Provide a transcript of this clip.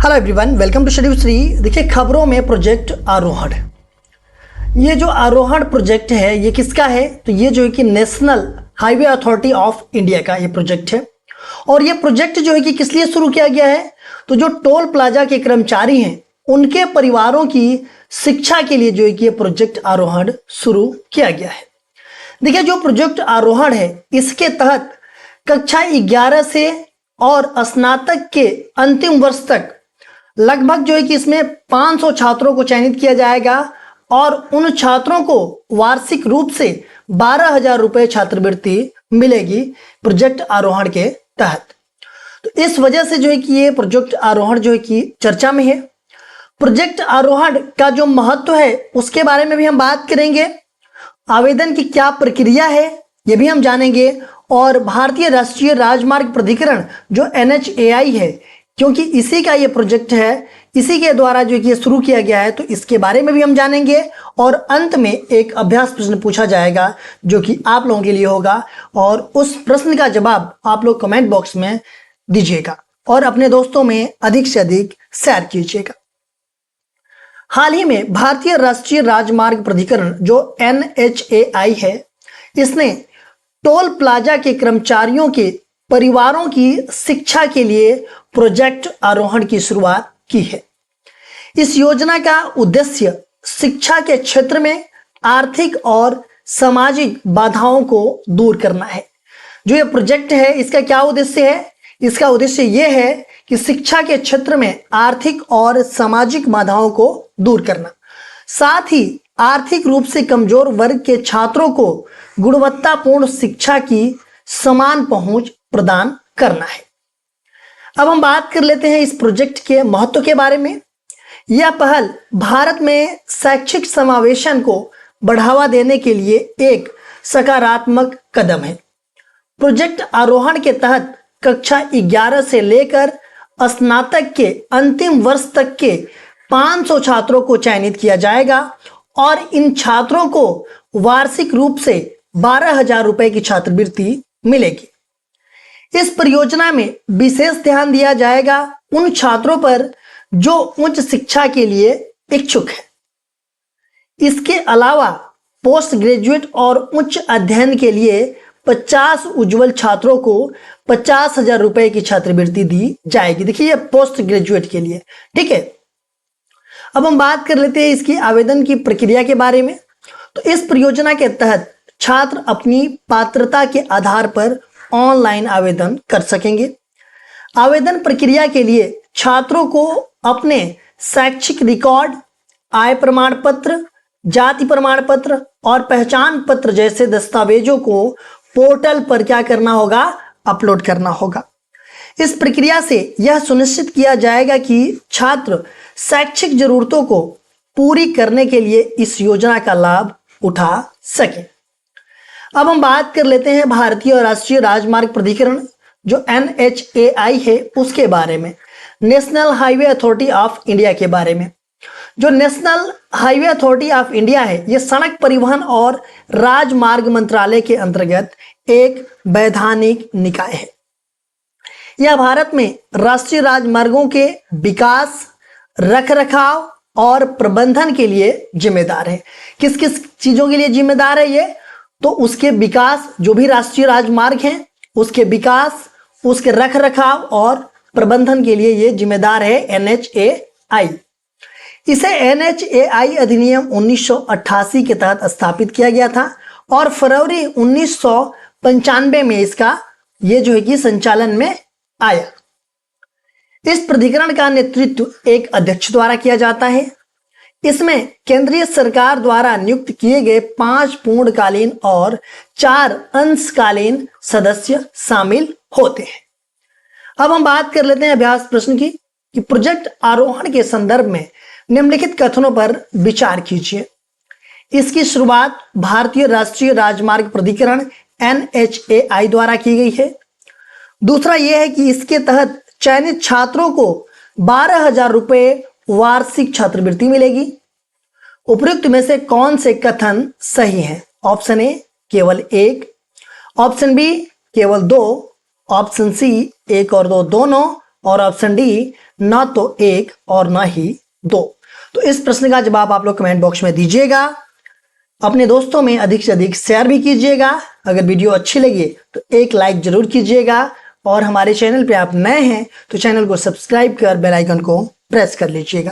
Hello everyone, welcome to schedule 3। देखिए खबरों में प्रोजेक्ट आरोहण। ये जो आरोहण प्रोजेक्ट है ये किसका है? तो ये जो है कि national highway authority of India का ये प्रोजेक्ट है। और ये प्रोजेक्ट जो है कि किस लिए शुरू किया गया है? तो जो टोल प्लाजा के कर्मचारी हैं उनके परिवारों की शिक्षा के लिए जो है कि ये प्रोजेक्ट आरोहण शुरू किया गया है। देखिए जो प्रोजेक्ट आरोहण है इसके तहत कक्षा 11 से और स्नातक के अंतिम वर्ष तक लगभग जो है कि इसमें 500 छात्रों को चयनित किया जाएगा और उन छात्रों को वार्षिक रूप से 12,000 रुपये छात्रवृत्ति मिलेगी प्रोजेक्ट आरोहण के तहत। तो इस वजह से जो है कि ये प्रोजेक्ट आरोहण जो है कि चर्चा में है। प्रोजेक्ट आरोहण का जो महत्व है उसके बारे में भी हम बात करेंगे। आवेदन की क्या प्रक्रिया है ये भी हम जानेंगे। और भारतीय राष्ट्रीय राजमार्ग प्राधिकरण जो NHAI है, क्योंकि इसी का ये प्रोजेक्ट है, इसी के द्वारा जो कि ये शुरू किया गया है, तो इसके बारे में भी हम जानेंगे। और अंत में एक अभ्यास प्रश्न पूछा जाएगा जो कि आप लोगों के लिए होगा और उस प्रश्न का जवाब आप लोग कमेंट बॉक्स में दीजिएगा और अपने दोस्तों में अधिक से अधिक शेयर कीजिएगा। हाल ही में भारतीय राष्ट्रीय राजमार्ग प्राधिकरण जो NHAI है, इसने टोल प्लाजा के कर्मचारियों के परिवारों की शिक्षा के लिए प्रोजेक्ट आरोहण की शुरुआत की है। इस योजना का उद्देश्य शिक्षा के क्षेत्र में आर्थिक और सामाजिक बाधाओं को दूर करना है। जो ये प्रोजेक्ट है इसका क्या उद्देश्य है? इसका उद्देश्य ये है कि शिक्षा के क्षेत्र में आर्थिक और सामाजिक बाधाओं को दूर करना, साथ ही आर्थिक रूप से कमजोर वर्ग के छात्रों को गुणवत्तापूर्ण शिक्षा की समान पहुंच प्रदान करना है। अब हम बात कर लेते हैं इस प्रोजेक्ट के महत्व के बारे में। यह पहल भारत में शैक्षिक समावेशन को बढ़ावा देने के लिए एक सकारात्मक कदम है। प्रोजेक्ट आरोहण के तहत कक्षा 11 से लेकर स्नातक के अंतिम वर्ष तक के 500 छात्रों को चयनित किया जाएगा और इन छात्रों को वार्षिक रूप से 12,000 रुपये की छात्रवृत्ति मिलेगी। इस परियोजना में विशेष ध्यान दिया जाएगा उन छात्रों पर जो उच्च शिक्षा के लिए इच्छुक है। इसके अलावा पोस्ट ग्रेजुएट और उच्च अध्ययन के लिए 50 उज्जवल छात्रों को 50,000 रुपये की छात्रवृत्ति दी जाएगी। देखिए ये पोस्ट ग्रेजुएट के लिए, ठीक है। अब हम बात कर लेते हैं इसकी आवेदन की प्रक्रिया के बारे में। तो इस परियोजना के तहत छात्र अपनी पात्रता के आधार पर ऑनलाइन आवेदन कर सकेंगे। आवेदन प्रक्रिया के लिए छात्रों को अपने शैक्षिक रिकॉर्ड, आय प्रमाण पत्र, जाति प्रमाण पत्र और पहचान पत्र जैसे दस्तावेजों को पोर्टल पर क्या करना होगा? अपलोड करना होगा। इस प्रक्रिया से यह सुनिश्चित किया जाएगा कि छात्र शैक्षिक जरूरतों को पूरी करने के लिए इस योजना का लाभ उठा सके। अब हम बात कर लेते हैं भारतीय और राष्ट्रीय राजमार्ग प्राधिकरण जो NHAI है उसके बारे में, national highway authority of India के बारे में। जो national highway authority of India है ये सड़क परिवहन और राजमार्ग मंत्रालय के अंतर्गत एक वैधानिक निकाय है। यह भारत में राष्ट्रीय राजमार्गों के विकास, रखरखाव और प्रबंधन के लिए जिम्मेदार है। किस किस चीजों के लिए जिम्मेदार है ये? तो उसके विकास, जो भी राष्ट्रीय राजमार्ग हैं उसके विकास, उसके रखरखाव और प्रबंधन के लिए ये जिम्मेदार है NHAI। इसे NHAI अधिनियम 1988 के तहत स्थापित किया गया था और फरवरी 1995 में इसका ये जो है कि संचालन में आया। इस प्राधिकरण का नेतृत्व एक अध्यक्ष द्वारा किया जाता है। इसमें केंद्रीय सरकार द्वारा नियुक्त किए गए 5 पूर्णकालीन और 4 अंशकालीन सदस्य शामिल होते हैं। अब हम बात कर लेते हैं अभ्यास प्रश्न की कि प्रोजेक्ट आरोहण के संदर्भ में निम्नलिखित कथनों पर विचार कीजिए। इसकी शुरुआत भारतीय राष्ट्रीय राजमार्ग प्राधिकरण NHAI द्वारा की गई है। दूसरा यह है कि इसके तहत चयनित छात्रों को 12,000 रुपये वार्षिक छात्रवृत्ति मिलेगी। उपयुक्त में से कौन से कथन सही हैं? ऑप्शन ए केवल 1, ऑप्शन बी केवल 2, ऑप्शन सी 1 और 2 दोनों, और ऑप्शन डी ना तो 1 और ना ही 2। तो इस प्रश्न का जवाब आप लोग कमेंट बॉक्स में दीजिएगा। अपने दोस्तों में अधिक से अधिक शेयर भी कीजिएगा। अगर वीडियो अच्छी लगी तो एक लाइक जरूर कीजिएगा और हमारे चैनल पे आप नए हैं तो चैनल को सब्सक्राइब कर बेल आइकन को प्रेस कर लीजिएगा।